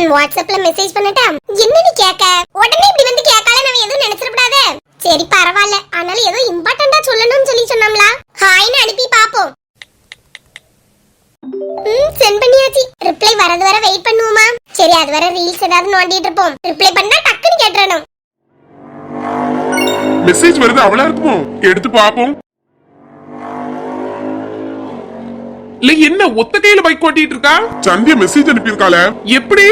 நான் வாட்ஸ்அப்ல மெசேஜ் பண்ணட்டா? என்ன நீ கேக்க? உடனே இப்படி வந்து கேக்கால நான் எதுவும் நினைச்சிரக்கூடாதே. சரி பரவாயில்ல. ஆனால ஏதோ இம்பார்ட்டண்டா சொல்லணும்னு சொன்னாம்ல. ஹாய்னு அனுப்பி பாப்போம். சென்ட் பண்ணியாச்சு. ரிப்ளை வரது வரை வெயிட் பண்ணுவோமா? சரி அது வரை ரீல்ஸ் ஏதாவது நோண்டிட்டு இருப்போம். ரிப்ளை பண்ணா டக்குன்னு கேட்றணும். மெசேஜ் வருது அவளா இருக்குமோ? எடுத்து பாப்போம். இல்ல என்ன ஒத்த கையில பைக் ஓட்டிட்டு இருக்கா? சந்தியா மெசேஜ் அனுப்பியிருக்காள. எப்படி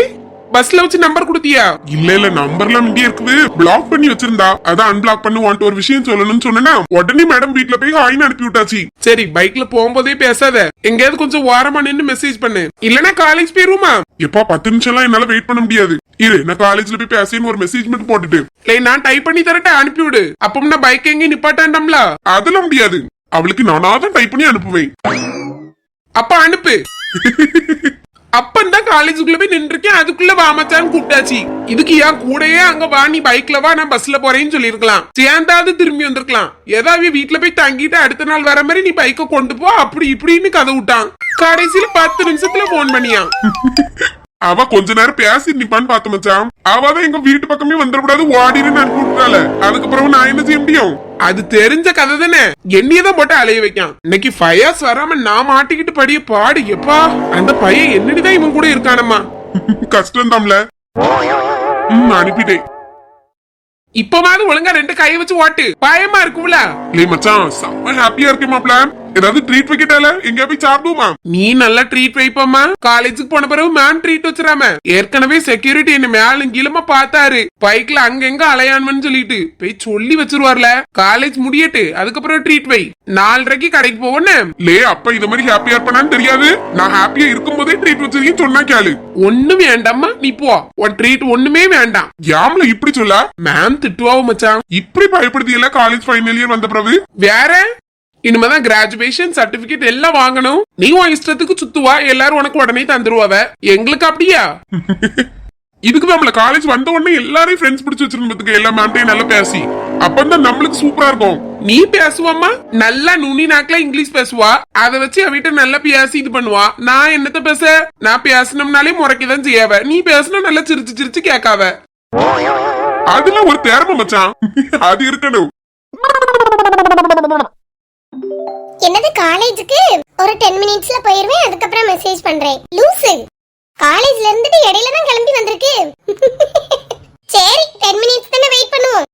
பஸ்ல வச்சு நம்பர் கொடுத்தியா? இல்ல நம்பர்லாம் இங்கே இருக்குது. பிளாக் பண்ணி வச்சிருந்தா. அதான் அன்பிளாக் பண்ணி வான்ட்டு ஒரு விஷயம் சொல்லணும்னு சொன்னா உடனே மேடம் வீட்ல போய் ஹாய்னு அனுப்பி விட்டாச்சு. சரி பைக்ல போகும்போதே பேசாத. எங்கயாவது கொஞ்சம் ஓரமா நின்னு மெசேஜ் பண்ணு. இல்லனா காலேஜ் போயிருமா? எப்பா 10 நிமிஷம் எல்லாம் என்னால வெயிட் பண்ண முடியாது. இரு நான் காலேஜ்ல போய் பேசின்னு ஒரு மெசேஜ் மட்டும் போட்டுட்டு நான் டைப் பண்ணி தரட்ட அனுப்பி விடு. அப்ப நான் பைக் எங்க நிப்பாட்டாண்டம்ல? அதெல்லாம் முடியாது. அவளுக்கு நானாதான் டைப் பண்ணி அனுப்புவேன். அப்ப அனுப்பு. அப்பந்தான் காலேஜுக்குள்ள போய் நின்றுக்கேன். அதுக்குள்ள வாமச்சான்னு கூப்பிட்டாச்சு. இதுக்கு ஏன் கூடயே அங்க வா, நீ பைக்ல வா, நான் பஸ்ல போறேன்னு சொல்லிருக்கலாம். சேர்ந்தாது திரும்பி வந்திருக்கலாம். ஏதாவது வீட்டுல போய் தங்கிட்டு அடுத்த நாள் வர மாதிரி நீ பைக்க கொண்டு போ அப்படி இப்படின்னு கதை விட்டான். கடைசியில 10 நிமிஷத்துல போன் பண்ணியா. அவ கொஞ்ச நேரம் பேசி நிப்பான்னு பாத்து மச்சான். அவதான் எங்க வீட்டு பக்கமே வந்துடக்கூடாது ஓடின்னு அனுப்பி விட்டுறாள. அதுக்கப்புறம் நான் என்ன செய்ய முடியும்? அது தெரிஞ்ச கதை தானே. என்னையதான் போட்டு அலைய வைக்கான். இன்னைக்கு ஃபயர்ஸ் வராம நான் மாட்டிக்கிட்டு படிய பாடு. எப்பா அந்த பையன் என்னடிதான் இவன் கூட இருக்கானம்மா. கஷ்டம் தான்ல. அனுப்பிட்டேன். இப்பமாவது ஒழுங்கா 2 கையை வச்சு ஓட்டு. பயமா இருக்கும்ல. இல்ல மச்சான் செம்ம ஹாப்பியா இருக்கே மாப்ள. ஏதாவது ட்ரீட் வைக்கட்டால எங்க போய் சாப்பிடுமா? நீ நல்லா ட்ரீட் வைப்பமா. காலேஜுக்கு போன பிறகு மேம் ட்ரீட் வச்சிராம. ஏற்கனவே செக்யூரிட்டி என்ன மேலும் கீழமா பாத்தாரு. பைக்ல அங்கங்க அலையான்மன்னு சொல்லிட்டு போய் சொல்லி வச்சிருவார்ல. காலேஜ் முடியட்டு அதுக்கப்புறம் ட்ரீட் வை. 4:30 கடைக்கு போவனே. லே அப்ப இந்த மாதிரி ஹாப்பியா இருப்பானு தெரியாது. நான் ஹாப்பியா இருக்கும் போதே ட்ரீட் வச்சிருக்கேன்னு சொன்னா கேளு. ஒண்ணும் வேண்டாமா நீ போ. உன் ட்ரீட் ஒண்ணுமே வேண்டாம். யாம்ல இப்படி சொல்ல? மேம் திட்டுவாவும் மச்சான். இப்படி பயப்படுத்தியல காலேஜ் ஃபைனல் இயர் வந்த பிறகு. வேற இனிமேதான் கிராஜுவேஷன் சர்டிபிகேட் எல்லாம் வாங்கணும். நீ உன் இஷ்டத்துக்கு சுத்துவா. எல்லாரும் உனக்கு உடனே தந்துருவாவ. எங்களுக்கு அப்படியா? இதுக்கு நம்மள காலேஜ் வந்த உடனே எல்லாரையும் ஃப்ரெண்ட்ஸ் பிடிச்சு வச்சிருந்ததுக்கு எல்லா மேம்டையும் நல்லா பேசி அப்பதான் நம்மளுக்கு சூப்பரா இருக்கும். நீ பேசுவாமா நல்லா நுனி நாக்குல இங்கிலீஷ் பேசுவா. அதை வச்சு அவகிட்ட நல்லா பேசி இது பண்ணுவா. நான் என்னத்த பேச? நான் பேசணும்னாலே முறைக்குதான் செய்யாவ. நீ பேசணும் நல்லா சிரிச்சு சிரிச்சு கேட்காவ. அதுல ஒரு திறமை மச்சான். அது இருக்கணும். என்னது காலேஜுக்கு ஒரு 10 மினிட்ஸ்ல போயிருவேன். அதுக்கப்புறம் மெசேஜ் பண்றேன். லூசு காலேஜ்ல இருந்துட்டு இடையில தான் கிளம்பி வந்திருக்கு. சரி 10 மினிட்ஸ் தானே வெயிட் பண்ணுவோம்.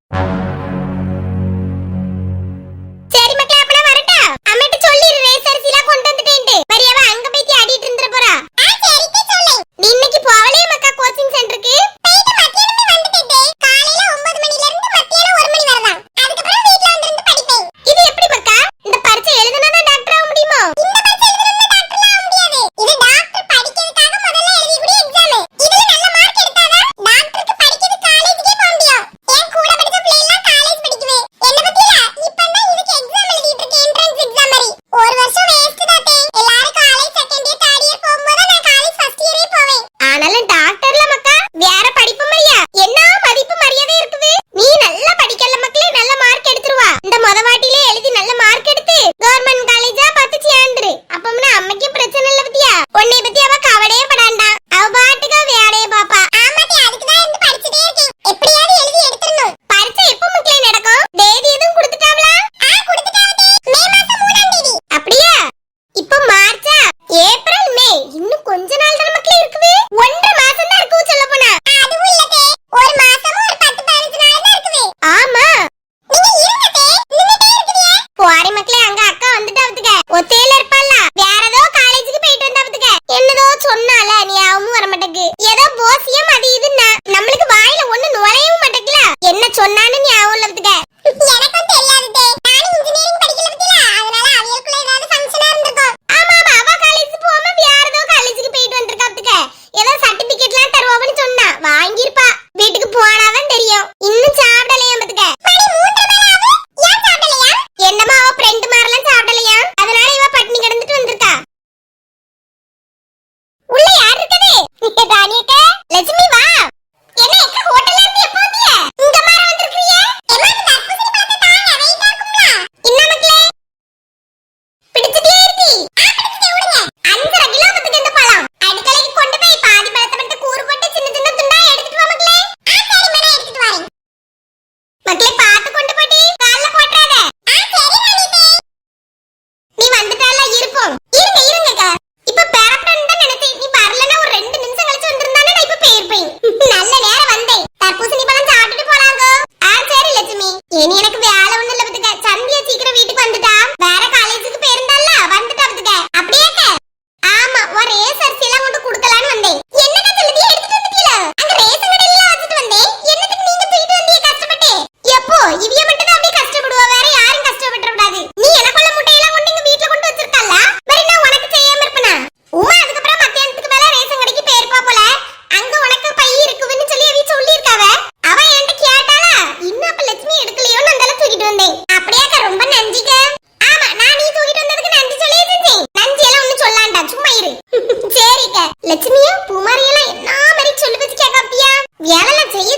சரி மக்களே அப்ப நான் வரட்டா? அம்மிட்ட சொல்லிரு ரேஸ் அரிசிலாம் கொண்டு வந்துட்டேன்ட்டு. மரியவ அங்க போய் தேடிட்டு இருந்துற போறா. சரிக்கு சொல்லு. நீ இன்னைக்கு போவலையே மக்கா கோச்சிங் சென்டருக்கு? போயிட்டு மத்தியானமே வந்துட்டேன். காலையில 9 மணில இருந்து மத்தியானம் 1 மணி வரலாம். அதுக்கப்புறம் வீட்ல வந்து படிப்பேன். இது எப்படி மக்கா? இந்த பரீட்சை எழுதுனா தான் டாக்டர் ஆக முடியுமா? இந்த பரீட்சை எழுதுனா டாக்டர் ஆக முடியாது. இது டாக்டர் படிக்கிறதுக்காக முதல்ல எழுதக்கூடிய எக்ஸாம். இதுல நல்ல மார்க் எடுத்தாதான் டாக்டருக்கு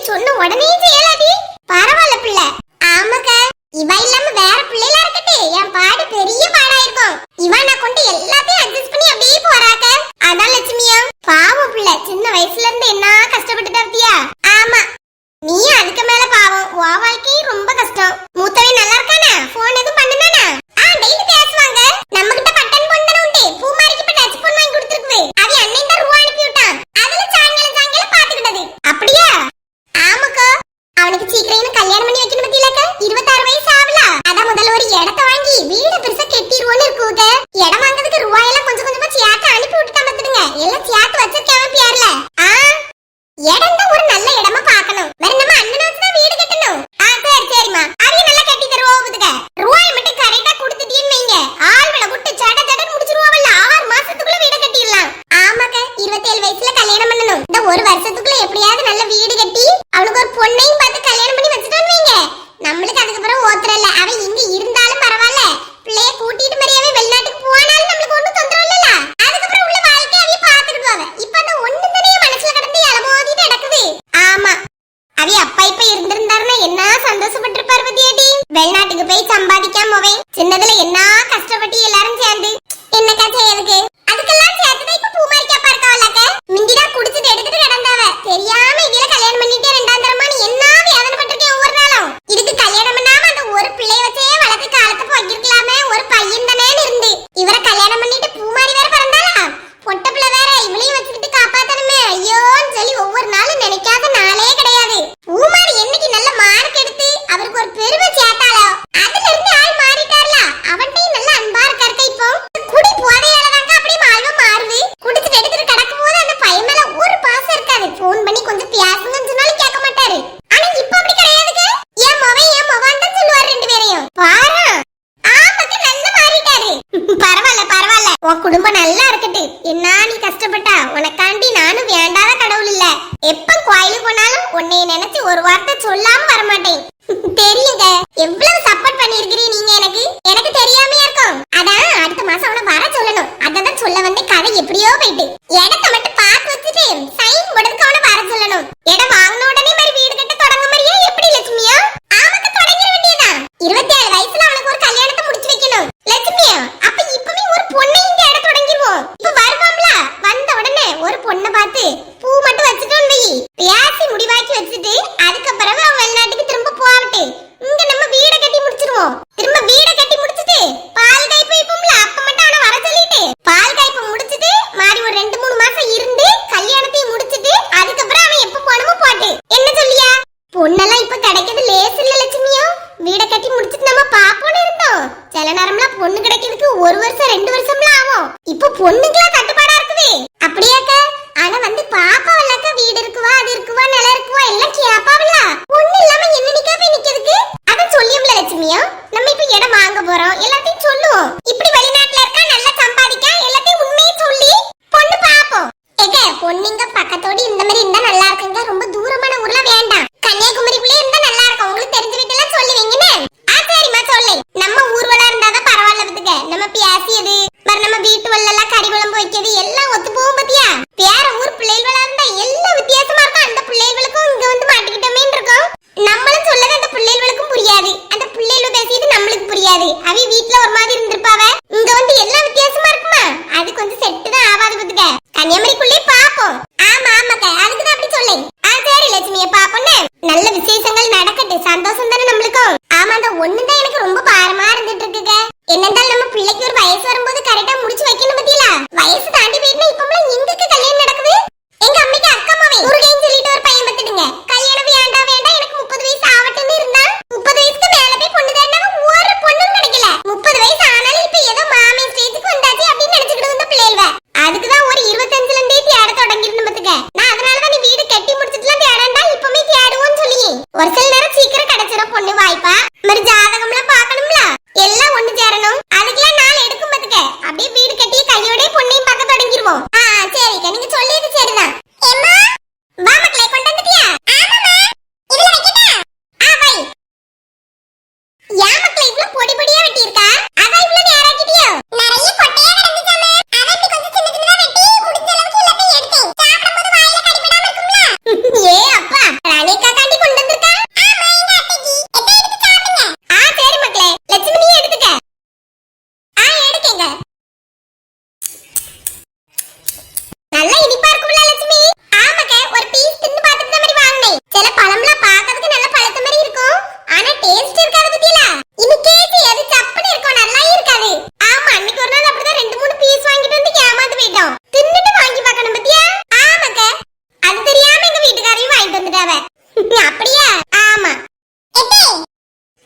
சொன்ன உடனே செய்யலாடி. பரவாயில்ல பிள்ளை. ஆமாக்கா, இவ இல்லாம வேற பிள்ளைல இருக்கட்டே என் பாடு பெரிய பாடா இருக்கும். இவ நான் கொண்டு எல்லாத்தையும் அட்ஜஸ்ட் பண்ணி அப்படியே போறாக்க. அதான் லட்சுமியா பாவம் பிள்ளை, சின்ன வயசுல இருந்து என்ன கஷ்டப்பட்டு தப்பியா. ஆமா, நீ அதுக்கு மேல பாவம். உன் வாழ்க்கை ரொம்ப கஷ்டம். மூத்தவன் நல்லா இருக்கானா? போன் எதுவும் பண்ணுனானா? டெய்லி பேசுவாங்க. நம்ம கிட்ட பட்டன் போன் தானே உண்டு. பூமாரிக்கு இப்ப டச் போன் வாங்கி கொடுத்துருக்கு. அவன் அண்ணன் தான் ரூபா அனுப்பி விட்டான். அதுல சாயங்காலம் சாயங்காலம் பாத்துக்கிட்டது. அப்படியா? ஆமாக்கா, அவனுக்கு சீக்கிரம் கல்யாணம் பண்ணி வைக்கணும் பத்தியிலக்கா. 26 வயசு ஆகல. அதான் முதல்ல ஒரு இடத்த வாங்கி வீடு பெருசா கெட்டிடுவோன்னு இருக்குங்க. இடம் வாங்குறதுக்கு ரூபாயெல்லாம் கொஞ்சம் கொஞ்சமா சேர்த்து அனுப்பி விட்டுட்டா பாத்துடுங்க. எல்லாம் சேர்த்து வச்சிருக்கேன் பேர்ல. இடம் தான் ஒரு நல்ல இடமா பாக்கணும். வேற நம்ம அண்ணனாச்சு தான் வீடு கட்டணும். சரி சரிமா, அதையும் நல்லா கட்டி தருவோம். ரூபாய் மட்டும் கரெக்டா கொடுத்துட்டீன்னு வைங்க, ஆள் விட விட்டு சட சட முடிச்சிருவோம்ல. 6 மாசத்துக்குள்ள வீடு கட்டிடலாம். ஆமாக்க, 27 வயசுல கல்யாணம் பண்ணணும். இந்த ஒரு வருஷத்துக்குள்ள எப்படியாவது நல்ல வீடு கட்டி அவளுக்கு ஒரு பொண்ணையும் பார்த்து கல்யாணம் பண்ணி வச்சுட்டோன்னு வைங்க, நம்மளுக்கு அதுக்கப்புறம் ஓத்துறல. அவன் இங்க இருந்தாலும் பரவாயில்ல, பிள்ளைய கூட்டிட்டு மரியாதை வெளிநாட்டுக்கு போனாலும் நம்மளுக்கு ஒண்ணும் தொந்தரவு இல்லல. அதுக்கப்புறம் உள்ள வாழ்க்கை அவைய பாத்துக்கிடுவாங்க. இப்ப அந்த ஒண்ணு தானே மனசுல கடந்து இளமோதிட்டு நடக்குது. ஆமா, அவைய அப்பா இப்ப இருந்திருந்தாருன்னா என்ன சந்தோஷப்பட்டிருப்பாரு பத்தியாடி. வெளிநாட்டுக்கு போய் சம்பாதிக்காம போவேன். சின்னதுல என்ன கஷ்டப்பட்டு எல்லாரும் சேர்ந்து என்னக்கா செய்யறதுக்கு. அதுக்கெல்லாம் சேர்த்துதான் இப்ப பூமாரிக்கா பார்க்கவல்லக்க. மிந்திதான் குடிச்சிட்டு எடுத்துட்டு கிடந்தாவ. தெரியாம இதுல கல்யாணம் பண்ணிட்டு 2ஆம் தரமான என்ன வேதனைப்பட்டிருக்கேன் ஒவ்வொரு நாளும். இதுக்கு கல்யாணம் பண்ணாம அந்த ஒரு பிள்ளைய வச்சே வளர்த்து காலத்தை போக்கிருக்கலாமே. ஒரு பையன் தானே இருந்து இவரை கல்யாணம் பண்ணிட்டு பூமாரி வேற பிறந்தாளா. பொட்ட பிள்ளை வேற, இவளையும் வச்சுக்கிட்டு காப்பாத்தணுமே. ஐயோன்னு சொல்லி ஒவ்வொரு நாளும் நினைக்காத நாளே கிடையாது. பூமாரி என்னைக்கு நல்ல மார்க் எடுத்து அவருக்கு ஒரு பெருமை சேர்த்தாளோ அதுல இருந்து ஆள் மாறிட்டார்ல. அவன்கிட்டயும் நல்ல அன்பா இருக்காரு. இப்போ குடி போதையாலதாங்க அப்படியே மாறுவ மாறுது. குடிச்சிட்டு எடுத்துட்டு கிடக்கும் போது அந்த பையன் மேல ஒரு பாசம் இருக்காது. போன் பண்ணி கொஞ்சம் பேசுங்கன்னு சொன்னாலும் கேட்க மாட்டாரு. ஆனா இப்ப அப்படி கிடையாதுங்க. ஏன் மொவான் தான் சொல்லுவாரு ரெண்டு பேரையும். பாரு, ஆமாக்கு நல்ல மாறிட்டாரு. பரவாயில்ல பரவாயில்ல, உன் குடும்பம் நல்லா இருக்கட்டு. என்ன நீ கஷ்டப்பட்டா உனக்காண்டி நானும் வேண்டாத கடவுள் இல்ல. எப்ப கோயிலுக்கு போனாலும் உன்னை நினைச்சு ஒரு வார்த்தை சொல்லாம வரமாட்டேன். தெரியுங்க, எவ்வளவு சப்போர்ட் பண்ணிருக்கிறீ நீங்க எனக்கு. எனக்கு தெரியாமையா இருக்கும். அதான் அடுத்த மாசம் அவனை வர சொல்லணும். அதான் சொல்ல வந்து கதை எப்படியோ போயிட்டு. இடத்த மட்டும் பார்த்து வச்சுட்டு சைன் போடுறதுக்கு அவனை வர சொல்லணும். இடம் வாங்கின உடனே மாதிரி வீடு கட்ட தொடங்க மாதிரியா எப்படி லட்சுமியா? ஆமாக்கு தொடங்கிட வேண்டியதான். 27 வயசுல அவனுக்கு ஒரு கல்யாணத்தை முடிச்சு வைக்கணும் லட்சுமியா. அப்ப இப்பவே ஒரு பொண்ணை இங்க இடம் தொடங்கிடுவோம். இப்ப வருவாம்ல, வந்த உடனே ஒரு பொண்ணை பார்த்து பூ மட்டும் வச்சுட்டோம் வை. பேசி முடிவாக்கி வச்சுட்டு அதுக்கப்புறம் அவன் வெளிநாட்டுக்கு திரும்ப போகட்டு. இங்க நம்ம வீட கட்டி முடிச்சிருவோம். திரும்ப வீட கட்டி முடிச்சிட்டு பால் காய்ப்பு இப்போம்ல, அப்ப மட்டும் அவனை வர சொல்லிட்டு பால் காய்ப்பு முடிச்சிட்டு மாறி ஒரு 2-3 மாசம் இருந்து கல்யாணத்தையும் முடிச்சிட்டு அதுக்கப்புறம் அவன் எப்ப போனமோ போட்டு. என்ன சொல்லியா? பொண்ணெல்லாம் இப்ப கிடைக்கிறது லேஸ் இல்ல லட்சுமியோ. வீட கட்டி முடிச்சிட்டு நம்ம பாப்போன்னு இருந்தோம். சில நேரம்லாம் பொண்ணு கிடைக்கிறதுக்கு 1 வருஷம் 2 வருஷம்லாம் ஆகும். இப்ப பொண்ணுக்கெல்லாம் தட்டுப்பாடா இருக்குது. அப்படியாக்க? ஆனா வந்து பாப்பாவல்லக்க வீடு இருக்குவா, அது இருக்குவா, நிலம் இருக்குவா எல்லாம் கேப்பாவல்ல. பொண்ணு இல்லாம என்ன நிக்கா போய் நிக்கிறதுக்கு? அத சொல்லியும்ல லட்சுமியா. நம்ம இப்ப இடம் வாங்க போறோம், எல்லாத்தையும் சொல்லுவோம். இப்படி வெளிநாட்டுல இருக்கா, நல்லா சம்பாதிக்கா, எல்லாத்தையும் உண்மையை சொல்லி பொண்ணு பாப்போம். ஏங்க, பொண்ணுங்க பக்கத்தோடு இந்த மாதிரி இருந்தா நல்லா இருக்குங்க. ரொம்ப தூரமான ஊர்ல வேண்டாம். கன்னியாகுமரிக்குள்ளே இருந்தா நல்லா இருக்கும். உங்களுக்கு தெரிஞ்ச வீட்டெல்லாம் சொல்லுவீங்கன்னு. சரிம்மா சொல்லு. நம்ம ஊர்வலா இருந்தாதான் பரவாயில்ல பத்துக்க. நம்ம பேசியது நம்ம வீட்டு வல்லாம் கறி குழம்பு வைக்கிறது எல்லாம் ஒத்து போகும் பத்தியா. வேற ஊர் பிள்ளைகளா இருந்தா எல்லாம் வித்தியாசமா இருக்கும். அந்த பிள்ளைகளுக்கும் இங்க வந்து மாட்டிக்கிட்டோமே இருக்கும். நம்மளும் சொல்லது அந்த பிள்ளைகளுக்கும் புரியாது. அந்த பிள்ளைகள் பேசியது நம்மளுக்கு புரியாது. அவ வீட்டுல ஒரு மாதிரி இருந்திருப்பாவ. இங்க வந்து எல்லாம் வித்தியாசமா இருக்குமா. அது கொஞ்சம் செட்டு தான் ஆவாது பத்துக்க. கன்னியாகுமரிக்குள்ளே பாப்போம். ஆமா ஆமாக்கா, அதுக்குதான் அப்படி சொல்லேன். சரி லட்சுமியை பாப்போன்னு. நல்ல விசேஷங்கள் நடக்கட்டு, சந்தோஷம் தானே நம்மளுக்கும். ஆமா, அந்த ஒண்ணுதான் எனக்கு ரொம்ப பாரமா இருந்துட்டு இருக்குங்க. என்னென்றால் நம்ம பிள்ளைக்கு ஒரு வயசு வரும்போது கரெக்டா முடிச்சு வைக்கணும் பத்தியா. வயசு தாண்டி போயிட்டு இப்பமெல்லாம் எங்களுக்கு கல்யாணம் நடக்குது. எங்க அம்மைக்கு அக்கா மாவே முருகைன்னு சொல்லிட்டு ஒரு பையன் பத்துடுங்க. கல்யாணம் வேண்டாம் வேண்டாம், எனக்கு 30 வயசு ஆவட்டுன்னு இருந்தா 30 வயசுக்கு மேல போய் பொண்ணு தேடினா ஒரு பொண்ணும் கிடைக்கல. 30 வயசு ஆனாலும் இப்ப ஏதோ மாமே ஸ்டேஜுக்கு வந்தாச்சு அப்படின்னு நினைச்சுக்கிட்டு வந்த பிள்ளைகள். அதுக்குதான் ஒரு 25ல இருந்தே தேட தொடங்கிருந்தேன் பத்துக்க. நான் அதனாலதான் நீ வீடு கட்டி முடிச்சிட்டுலாம் தேடண்டா, இப்பமே தேடுவோன்னு சொல்லி. ஒரு சில நேரம் சீக்கிரம் கிடைச்சிட பொண்ணு வாய்ப்பா. மாதிரி ஜாதகம்லாம் பாக்கணும்ல, எல்லாம் ஒண்ணு சேரணும். அதுக்கெல்லாம் நாள் எடுக்கும் பத்துக்க. அப்படியே வீடு கட்டி கையோட பொண்ணையும் பார்க்க தொடங்கிருவோம். சரிக்கா, நீங்க சொல்லியது சரிதான். எம்மா வா மக்களே, கொண்டு வந்துட்டியா? ஆமாம்மா, இதுல வைக்கட்டா? வை. ஏன் மக்களே இவ்ளோ பொடி பொடியா வெட்டி இருக்கா? அதான் இவ்ளோ நேராக்கிட்டியோ? நிறைய கொட்டையா கிடந்துச்சாமே. அத இப்படி கொஞ்சம் சின்ன சின்னதா வெட்டி முடிஞ்ச அளவுக்கு எல்லாத்தையும் எடுத்தேன். சாப்பிடும்போது வாயில கடிபடாம இருக்கும்ல. ஏ அப்பா, ராணிக்காக்கா பழம்லாம் பார்க்கிறதுக்கு நல்ல பழத்த மாதிரி இருக்கும். ஆனா டேஸ்ட் இருக்காது பத்தியல. இது கேக்கு அது சப்புன்னு இருக்கும், நல்லா இருக்காது. ஆமா, அன்னைக்கு ஒரு நாள் அப்படிதான் 2-3 பீஸ் வாங்கிட்டு வந்து ஏமாந்து போயிட்டோம். தின்னுட்டு வாங்கி பார்க்கணும் பத்தியா? ஆமாக்க. அது தெரியாம எங்க வீட்டுக்காரையும் வாங்கிட்டு வந்துட்டாவ. அப்படியா? ஆமா.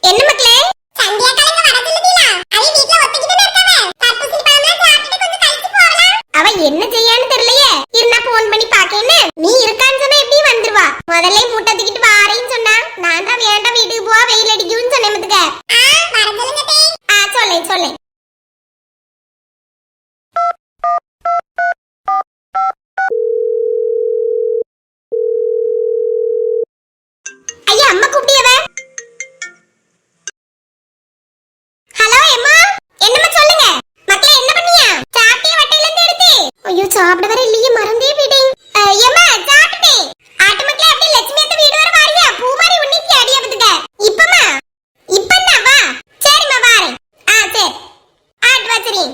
என்ன மக்களே? சந்தியா கலங்க வர சொல்லுதீல. அவ வீட்ல ஒத்திக்கிட்டு இருக்காவ. தர்பூசணி பழம்லாம் சாப்பிட்டு கொஞ்சம் கழிச்சு போகலாம். அவ என்ன செய்யான்னு தெரியலையே. இருந்தா போன் பண்ணி பாக்கேன்னு. நீ இருக்கான்னு சொன்னா எப்படி வந்துருவா? முதல்ல மூட்டை தூக்கிட்டு வாரேன்னு சொன்னா, நான் தான் வேண்டாம் வீட்டுக்கு போவா வெயில் அடிக்கும்னு சொன்னேன் மத்துக்க. வர சொல்லுங்க தே. சொல்லேன். ஐயா அம்மா கூப்பிட்டியவ. ஹலோ அம்மா, என்னம்மா சொல்லுங்க. மக்களே என்ன பண்ணியா? சாப்பிட்டிய வட்டையில இருந்து எடுத்து. ஐயோ சாப்பிட வர இல்லையே, மறந்தே போயிட்டேன். அம்மா சாப்பிட்டேன். ஆட்டு மக்களே அப்படியே லட்சுமி அத்தை வீடு வர வாரியா? பூ மாதிரி உன்னிக்கு அடியா பத்துக்க. இப்பமா இப்பன்னா வா. சரிம்மா வாரேன். சரி. ஆட்டு வச்சிரி.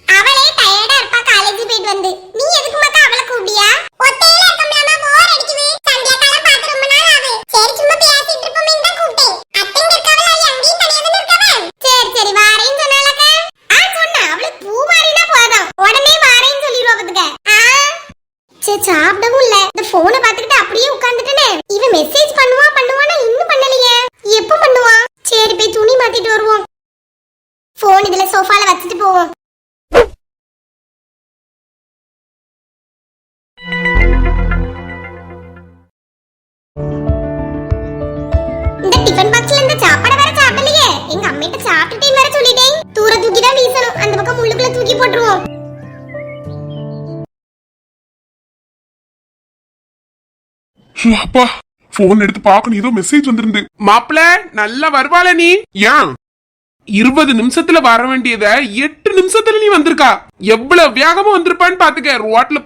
அவளே டயர்டா இருப்பா காலேஜ் போயிட்டு வந்து. நீ எதுக்கு மக்கா அவளை கூப்பிடியா? ஒத்தையில இருக்கம்லாமா, போர் அடிக்குது. சந்தியா காலம் பார்த்து ரொம்ப நாள் ஆகுது. சரி சும்மா பேசிட்டு இருப்போமேன்னு தான் கூப்பிட்டேன். அத்தைங்க இருக்கவளா அங்கேயும் தனியா தான் இருக்கவ. சரி வாரேன்னு சொன்னாலக்க. சொன்னா அவளுக்கு பூ மாறினா போதும், உடனே வாரேன்னு சொல்லிடுவா பத்துக்க. சரி சாப்பிடவும் இல்ல, இந்த போனை பார்த்துக்கிட்டு அப்படியே உட்கார்ந்துட்டேனே. இவன் மெசேஜ் பண்ணுவானா இன்னும் பண்ணலையே. எப்ப பண்ணுவான்? சரி போய் துணி மாத்திட்டு வருவோம். போன் இதுல சோஃபால வச்சுட்டு போவோம். இந்த டிஃபன் பாக்ஸ்ல இந்த சாப்பாடு வேற சாப்பிடலையே. எங்க அம்மிட்ட சாப்பிட்டுட்டே வேற சொல்லிட்டேன். தூர தூக்கி தான் வீசணும், அந்த பக்கம் முள்ளுக்குள்ள தூக்கி போட்டுருவோம். அப்பா போன் எடுத்து பாக்கணும், ஏதோ மெசேஜ் வந்திருந்து. மாப்பிள நல்லா வருவாள நீ? ஏன் 20 நிமிஷத்துல வர வேண்டியத 8 நிமிஷத்துல நீ வந்திருக்கா. எவ்வளவு வேகமா வந்திருப்பான்னு பாத்துக்க. ரோட்ல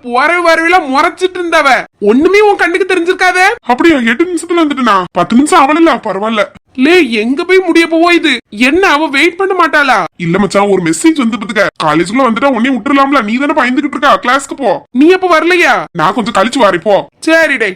வரவில முறைச்சிட்டு இருந்தவ ஒண்ணுமே உன் கண்ணுக்கு தெரிஞ்சிருக்காத. அப்படியா? 8 நிமிஷத்துல வந்துட்டுனா 10 நிமிஷம் அவள பரவாயில்ல. லே எங்க போய் முடிய போவோ இது? என்ன அவ வெயிட் பண்ண மாட்டாளா? இல்ல மச்சான், ஒரு மெசேஜ் வந்து பாத்துக்க. காலேஜ்க்குள்ள வந்துட்டா உன்னையும் விட்டுறலாம்ல. நீ தானே பயந்துகிட்டு இருக்கா. கிளாஸ்க்கு போ. நீ அப்ப வரலையா? நான் கொஞ்சம் கழிச்சு வரேன் போ. சரி டே,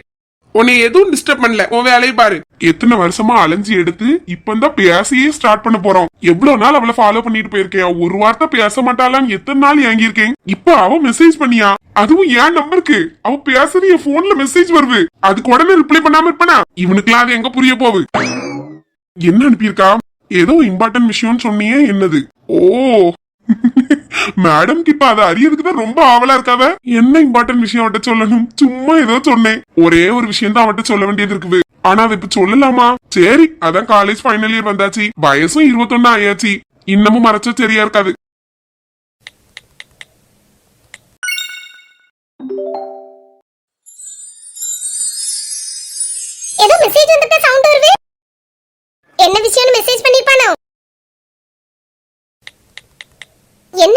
உன்னை எதுவும் டிஸ்டர்ப் பண்ணல, உன் வேலையை பாரு. எத்தனை வருஷமா அலைஞ்சி எடுத்து இப்பதான் பேசியே ஸ்டார்ட் பண்ண போறோம். எவ்வளவு நாள் அவளை ஃபாலோ பண்ணிட்டு போயிருக்கேன். ஒரு வார்த்தை பேச மாட்டாளான்னு எத்தனை நாள் ஏங்கியிருக்கேன். இப்ப அவ மெசேஜ் பண்ணியா? அதுவும் என் நம்பருக்கு. அவ பேசுறது என் போன்ல மெசேஜ் வருது. அதுக்கு உடனே ரிப்ளை பண்ணாம இருப்பனா? இவனுக்குலாம் அது எங்க புரிய போகுது? என்ன அனுப்பியிருக்கா? ஏதோ இம்பார்ட்டன்ட் விஷயம்னு சொன்னியே, என்னது? ஓ மேடம் கிட்ட அதை அறியறதுக்கு தான் ரொம்ப ஆவலா இருக்காவ. என்ன இம்பார்ட்டன்ட் விஷயம் அவட்ட சொல்லணும்? சும்மா ஏதோ சொன்னேன். ஒரே ஒரு விஷயம் தான் அவட்ட சொல்ல வேண்டியது இருக்குது. ஆனா அவ இப்ப சொல்லலாமா? சரி, அதான் காலேஜ் ஃபைனல் இயர் வந்தாச்சு, வயசும் 21 ஆயாச்சு. இன்னமும் மறைச்சா சரியா இருக்காது. ஏதோ மெசேஜ் வந்துட்ட சவுண்ட் வருது. என்ன விஷயம்னு மெசேஜ் பண்ணிருப்பானோ? என்ன